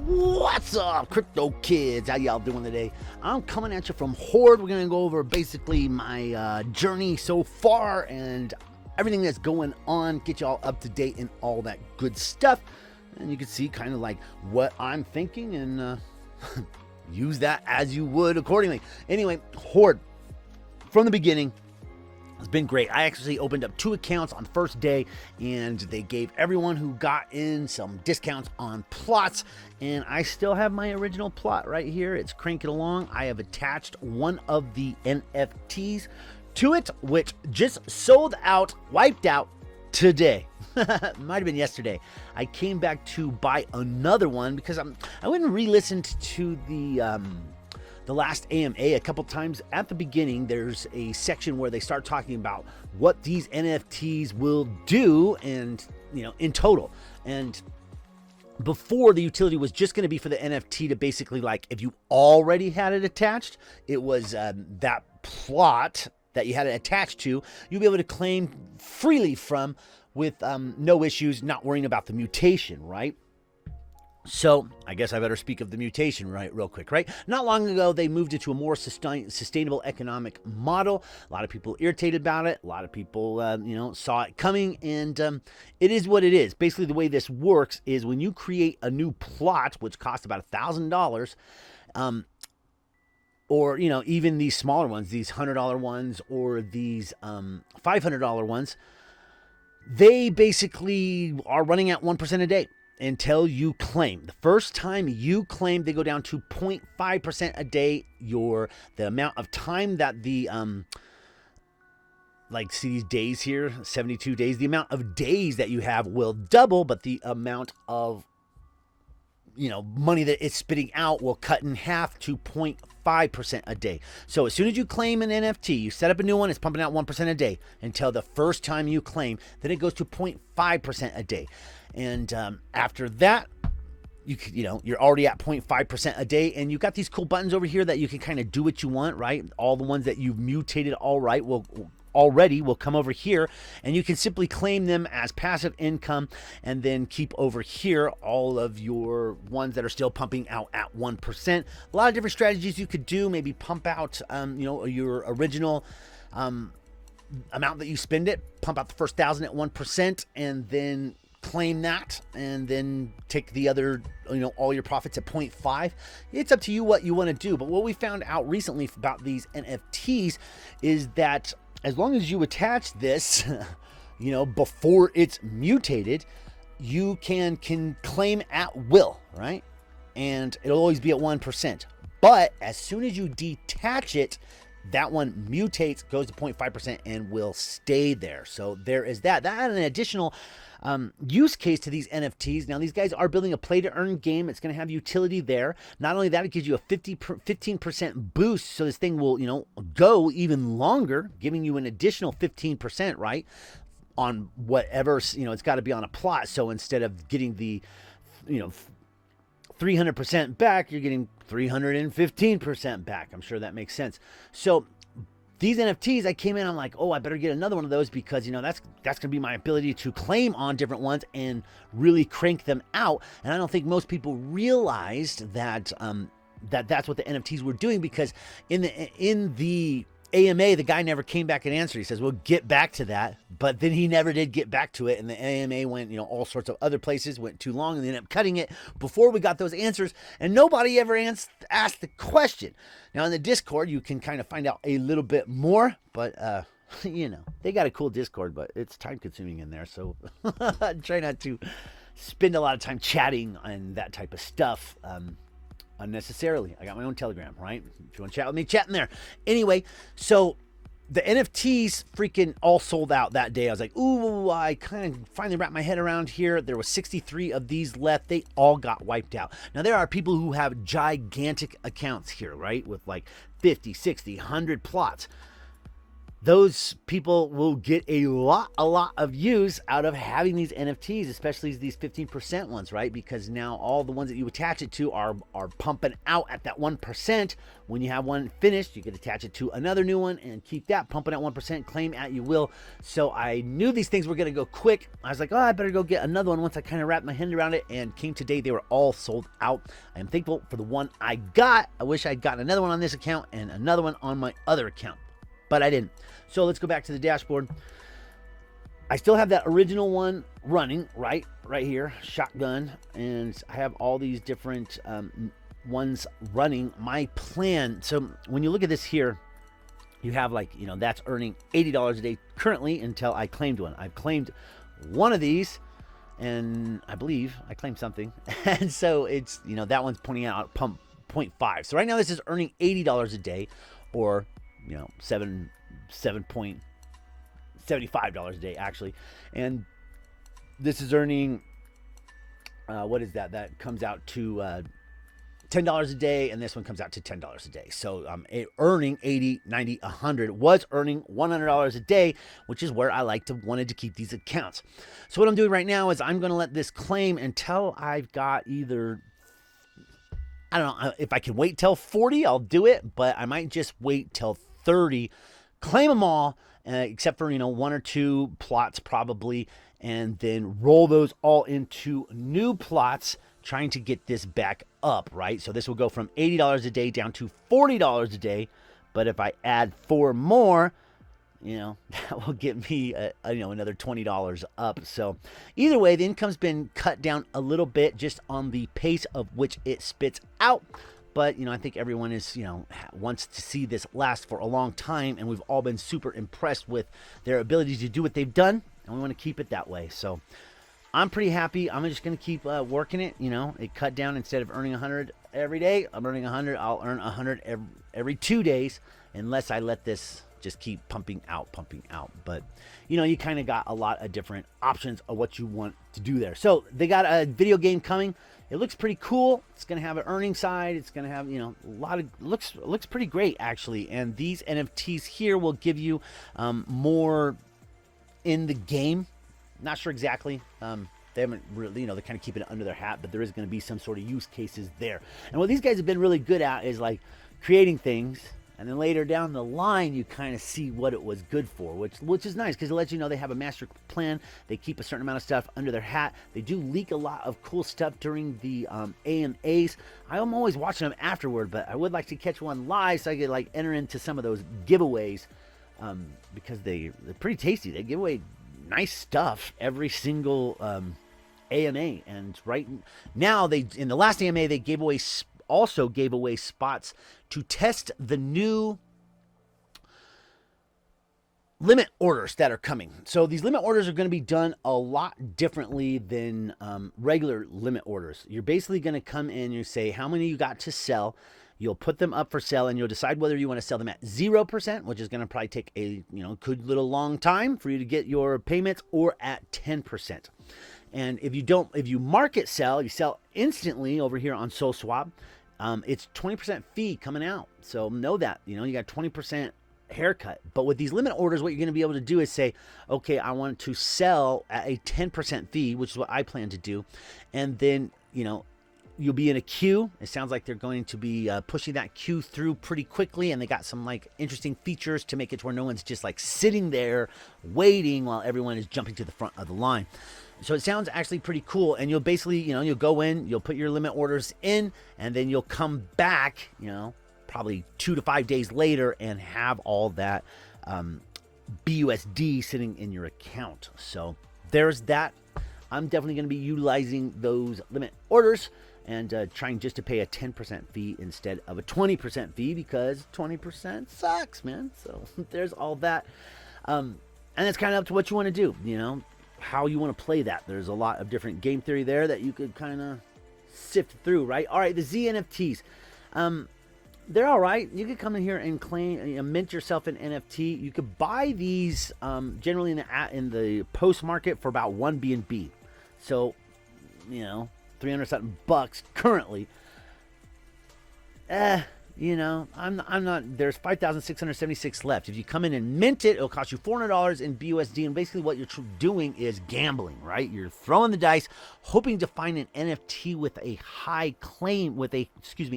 What's up, crypto kids? How y'all doing today? I'm coming at you from HORDE. We're gonna go over basically my journey so far and everything that's going on, get y'all up to date and all that good stuff. And you can see kind of like what I'm thinking and use that as you would accordingly. Anyway, HORDE, from the beginning, it's been great. I actually opened up 2 accounts on the first day, and they gave everyone who got in some discounts on plots, and I still have my original plot right here. It's cranking along. I have attached one of the NFTs to it, which just sold out, wiped out today. Might have been yesterday. I came back to buy another one because I went and re-listened to the last AMA a couple times. At the beginning, there's a section where they start talking about what these NFTs will do and, you know, in total. And before, the utility was just going to be for the NFT to basically, like, if you already had it attached, it was that plot that you had it attached to, you'll be able to claim freely from with no issues, not worrying about the mutation, right? So I guess I better speak of the mutation real quick, right? Not long ago, they moved it to a more sustainable economic model. A lot of people irritated about it. A lot of people, saw it coming, and it is what it is. Basically, the way this works is when you create a new plot, which costs about $1,000, or, you know, even these smaller ones, these $100 ones or these $500 ones, they basically are running at 1% a day until you claim. The first time you claim, they go down to 0.5% a day. The amount of time that the see these days here, 72 days, the amount of days that you have will double, but the amount of money that it's spitting out will cut in half to 0.5% a day. So as soon as you claim an NFT, you set up a new one, it's pumping out 1% a day until the first time you claim. Then it goes to 0.5% a day. And after that, you're already at 0.5% a day, and you've got these cool buttons over here that you can kind of do what you want, right? All the ones that you've mutated already will come over here, and you can simply claim them as passive income and then keep over here all of your ones that are still pumping out at 1%. A lot of different strategies you could do. Maybe pump out your original amount that you spend it, pump out the first 1,000 at 1%, and then claim that, and then take the other, all your profits at 0.5. It's up to you what you want to do. But what we found out recently about these NFTs is that as long as you attach this, before it's mutated, you can claim at will, right? And it'll always be at 1%. But as soon as you detach it, that one mutates, goes to 0.5%, and will stay there. So there is that. That had an additional use case to these NFTs. Now, these guys are building a play-to-earn game. It's going to have utility there. Not only that, it gives you a 15% boost, so this thing will, go even longer, giving you an additional 15%, right, on whatever, it's got to be on a plot. So instead of getting the, 300% back, you're getting 315% back. I'm sure that makes sense. So these NFTs, I came in, I'm like, oh, I better get another one of those because, that's going to be my ability to claim on different ones and really crank them out. And I don't think most people realized that that's what the NFTs were doing, because in the AMA, the guy never came back and answered. He says, we'll get back to that. But then he never did get back to it. And the AMA went, all sorts of other places, went too long, and they ended up cutting it before we got those answers. And nobody ever asked the question. Now, in the Discord, you can kind of find out a little bit more. But, they got a cool Discord, but it's time consuming in there. So try not to spend a lot of time chatting and that type of stuff. Unnecessarily. I got my own Telegram, right? If you want to chat with me, chat in there. Anyway, so the NFTs freaking all sold out that day. I was like, ooh, I kind of finally wrapped my head around here. There was 63 of these left. They all got wiped out. Now, there are people who have gigantic accounts here, right? With like 50, 60, 100 plots. those people will get a lot of use out of having these NFTs, especially these 15% ones, right? Because now all the ones that you attach it to are pumping out at that 1%. When you have one finished, you can attach it to another new one and keep that pumping at 1%, claim at you will. So I knew these things were going to go quick. I was like, oh, I better go get another one once I kind of wrapped my hand around it, and came today. They were all sold out. I am thankful for the one I got. I wish I'd gotten another one on this account and another one on my other account, but I didn't. So let's go back to the dashboard. I still have that original one running right here, shotgun, and I have all these different ones running. My plan, so when you look at this here, you have like, you know, that's earning $80 a day currently until I claimed one. I've claimed one of these, and I believe I claimed something. And so it's, you know, that one's pointing out pump 0.5. So right now this is earning $80 a day, or, you know, $7.75 a day actually, and this is earning what is that comes out to $10 a day, and this one comes out to $10 a day. So earning 80, 90, 100, was earning $100 a day, which is where I wanted to keep these accounts. So what I'm doing right now is I'm going to let this claim until I've got either, I don't know, if I can wait till 40, I'll do it, but I might just wait till 30, claim them all, except for, you know, one or two plots probably, and then roll those all into new plots, trying to get this back up, right? So this will go from $80 a day down to $40 a day, but if I add 4 more, you know, that will get me you know, another $20 up. So either way, the income's been cut down a little bit just on the pace of which it spits out. But, you know, I think everyone is, you know, wants to see this last for a long time, and we've all been super impressed with their ability to do what they've done, and we want to keep it that way. So I'm pretty happy. I'm just going to keep working it. You know, it cut down. Instead of earning 100 every day, I'm earning 100. I'll earn 100 every 2 days, unless I let this just keep pumping out. But, you know, you kind of got a lot of different options of what you want to do there. So they got a video game coming. It looks pretty cool. It's going to have an earning side. It's going to have, you know, a lot of, looks pretty great actually. And these NFTs here will give you more in the game. Not sure exactly. They haven't really, you know, they're kind of keeping it under their hat, but there is going to be some sort of use cases there. And what these guys have been really good at is like creating things, and then later down the line, you kind of see what it was good for, which is nice, because it lets you know they have a master plan. They keep a certain amount of stuff under their hat. They do leak a lot of cool stuff during the AMAs. I'm always watching them afterward, but I would like to catch one live so I could like enter into some of those giveaways, because they're pretty tasty. They give away nice stuff every single AMA, and right now in the last AMA they also gave away spots to test the new limit orders that are coming. So these limit orders are going to be done a lot differently than regular limit orders. You're basically going to come in and you say how many you got to sell. You'll put them up for sale, and you'll decide whether you want to sell them at 0%, which is going to probably take a good little long time for you to get your payments, or at 10%. And if you market sell, you sell instantly over here on SolSwap, it's 20% fee coming out. So know that, you got 20% haircut. But with these limit orders, what you're going to be able to do is say, okay, I want to sell at a 10% fee, which is what I plan to do. And then, you'll be in a queue. It sounds like they're going to be pushing that queue through pretty quickly, and they got some interesting features to make it to where no one's just sitting there waiting while everyone is jumping to the front of the line. So it sounds actually pretty cool, and you'll basically, you'll go in, you'll put your limit orders in, and then you'll come back, probably 2 to 5 days later, and have all that BUSD sitting in your account. So there's that. I'm definitely going to be utilizing those limit orders and trying just to pay a 10% fee instead of a 20% fee, because 20% sucks, man. So there's all that. And it's kind of up to what you want to do, how you want to play that. There's a lot of different game theory there that you could kind of sift through, right? All right, the zNFTs. They're all right. You could come in here and claim, mint yourself an NFT. You could buy these generally in the post market for about 1 BNB. So, 300 something bucks currently. You know, I'm not, there's 5,676 left. If you come in and mint it, it'll cost you $400 in BUSD. And basically what you're doing is gambling, right? You're throwing the dice, hoping to find an NFT with a high claim, with a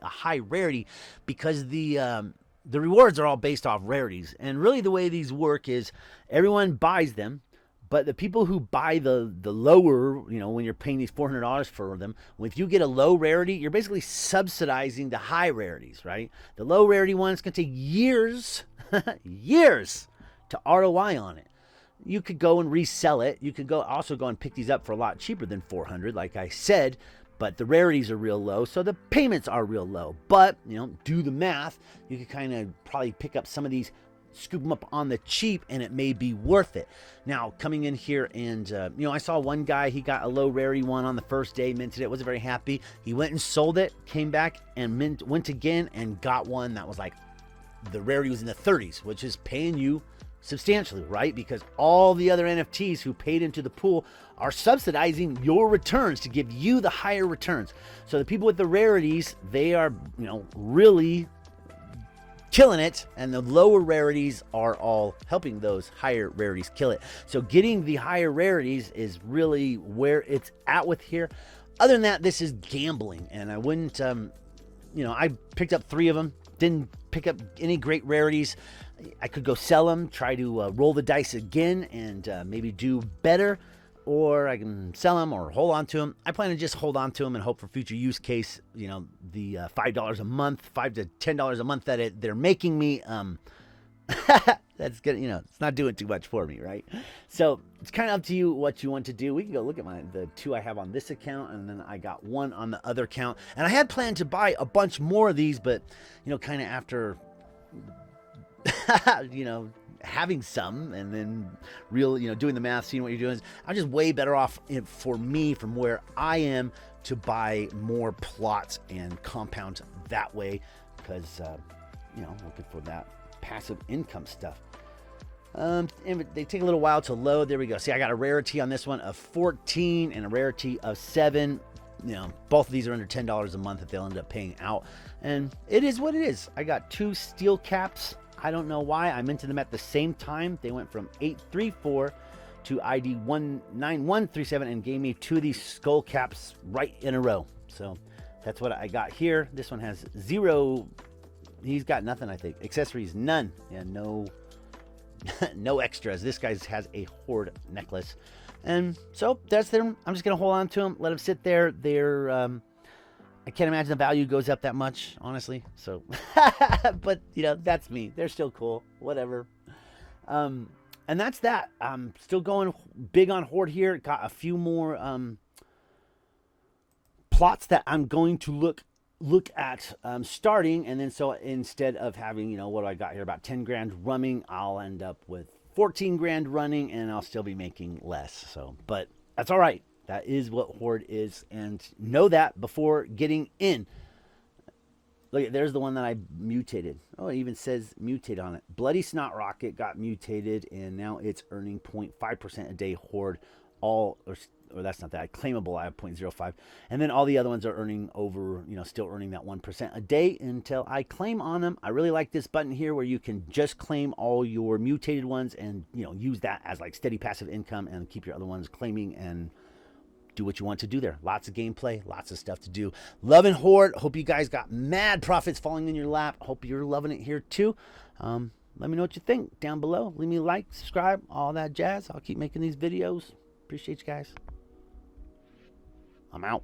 high rarity, because the rewards are all based off rarities. And really the way these work is everyone buys them. But the people who buy the lower, you know, when you're paying these $400 for them, if you get a low rarity, you're basically subsidizing the high rarities, right? The low rarity one's going to take years, years to ROI on it. You could go and resell it. You could also go and pick these up for a lot cheaper than $400, like I said. But the rarities are real low, so the payments are real low. But, you know, do the math. You could kind of probably pick up some of these, scoop them up on the cheap, and it may be worth it. Now, coming in here and, you know, I saw one guy, he got a low rarity one on the first day, minted it, wasn't very happy. He went and sold it, came back and went again and got one that was like, the rarity was in the 30s, which is paying you substantially, right? Because all the other NFTs who paid into the pool are subsidizing your returns to give you the higher returns. So the people with the rarities, they are, you know, really killing it, and the lower rarities are all helping those higher rarities kill it. So getting the higher rarities is really where it's at with here. Other than that, this is gambling, and I wouldn't, you know, I picked up 3 of them, didn't pick up any great rarities. I could go sell them, try to roll the dice again, and maybe do better, or I can sell them or hold on to them. I plan to just hold on to them and hope for future use case. You know, the $5 a month, $5 to $10 a month that they're making me, that's good. You know, it's not doing too much for me, right? So it's kind of up to you what you want to do. We can go look at the 2 I have on this account, and then I got 1 on the other account. And I had planned to buy a bunch more of these, but, you know, kind of after, you know, having some and then doing the math, seeing what you're doing, I'm just way better off for me from where I am to buy more plots and compound that way, because, you know, looking for that passive income stuff. And they take a little while to load. There we go. See, I got a rarity on this one of 14 and a rarity of 7. You know, both of these are under $10 a month that they'll end up paying out. And it is what it is. I got 2 steel caps. I don't know why. I minted them at the same time. They went from 834 to ID 19137 and gave me 2 of these skull caps right in a row. So that's what I got here. This one has 0. He's got nothing, I think. Accessories, none. Yeah, no no extras. This guy has a HORDE necklace. And so that's them. I'm just going to hold on to them, let them sit there. They're, I can't imagine the value goes up that much, honestly. So, but, you know, that's me. They're still cool. Whatever. And that's that. I'm still going big on HORDE here. Got a few more plots that I'm going to look at starting. And then so instead of having, you know, what do I got here? About 10 grand running, I'll end up with 14 grand running, and I'll still be making less. So, but that's all right. That is what HORDE is, and know that before getting in. Look, there's the one that I mutated. Oh, it even says mutate on it. Bloody Snot Rocket got mutated, and now it's earning 0.5% a day HORDE. Or that's not that. Claimable, I have 0.05. And then all the other ones are earning over, you know, still earning that 1% a day until I claim on them. I really like this button here where you can just claim all your mutated ones and, you know, use that as like steady passive income and keep your other ones claiming and do what you want to do there. Lots of gameplay, lots of stuff to do. Loving HORDE. Hope you guys got mad profits falling in your lap. Hope you're loving it here too. Let me know what you think down below. Leave me a like, subscribe, all that jazz. I'll keep making these videos. Appreciate you guys. I'm out.